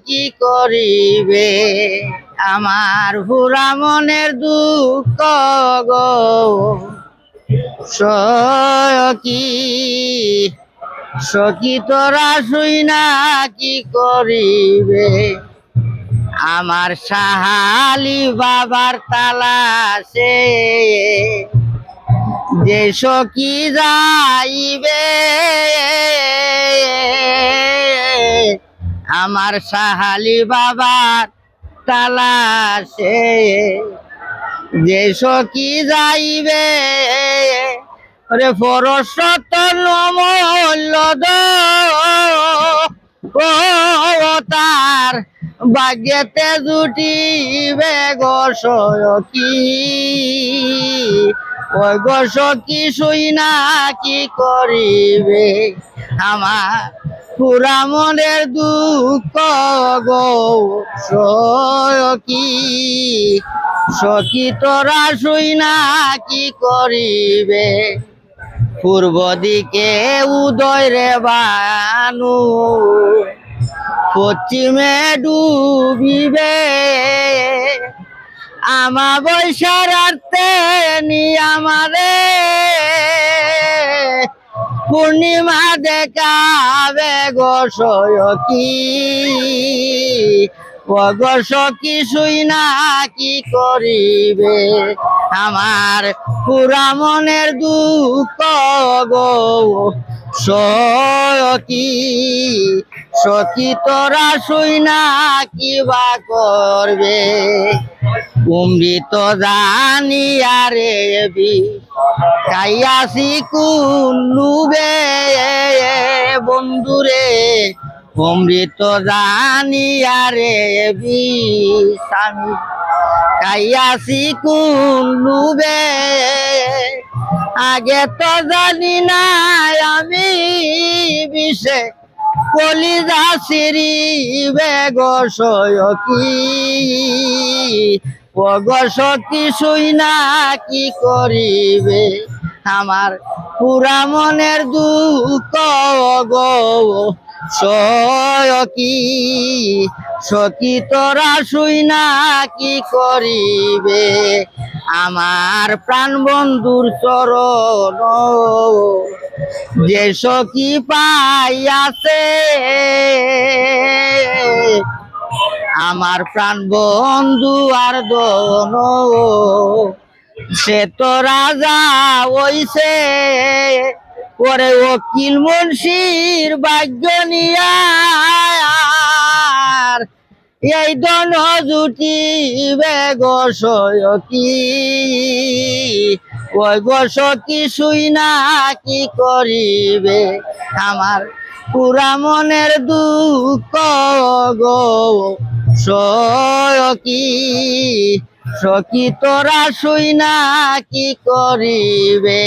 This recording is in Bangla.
কি করিবে আমার পুরা মনের দুঃখ গো সখী সখী তোরা শুই না কি করিবে আমার সাহালি বাবার তালাশে যে সখী যাইবে আমার সাহালি বাবার তালাশে যে সখী যাইবে রে পরশত নমল্য ও তার ভাগ্যেতে জুটিবে গো সখী ওই গো সখী শুই না কি করিবে আমার পুরা মনের দুঃখ গো সখী সখী তোরা শুই না কি করিবে পূর্ব দিকে উদয় রে বানু পশ্চিমে ডুবিবে আমা বৈশারার্থে নি আমারে পূর্ণিমা দেখাবে গো সখী ও গো সখী শুই না কি করিবে আমার পুরা মনের দুঃখ গো সখী সখী তোরা শুই না কি বা করবে অমৃত জানিয়া রে বি কাইয়াছি কুলুবে বন্ধুরে অমৃত জানিয়া রে বি স্বামী কাইয়াছি কুলুবে আগে তো জানি না আমি বিষে কলিজা সিরিবে গো সখী ও গো সখী শুই না কি করিবে আমার পুরা মনের দুঃখ গো সখী সখী তোরা শুই না কি করিবে আমার প্রাণ বন্ধুর চরণ যে সখী পাইয়াছে আমার প্রাণ বন্ধু আর দন সে তো রাজা হইছে ওরে উকিল মুন্সির ভাগ্য নিয়া এই দন জুটিবে গো সখী ওই গো সখী শুই না কি করিবে আমার পুরা মনের দুঃখ গো সখী সখী তোরা শুই না কি করিবে।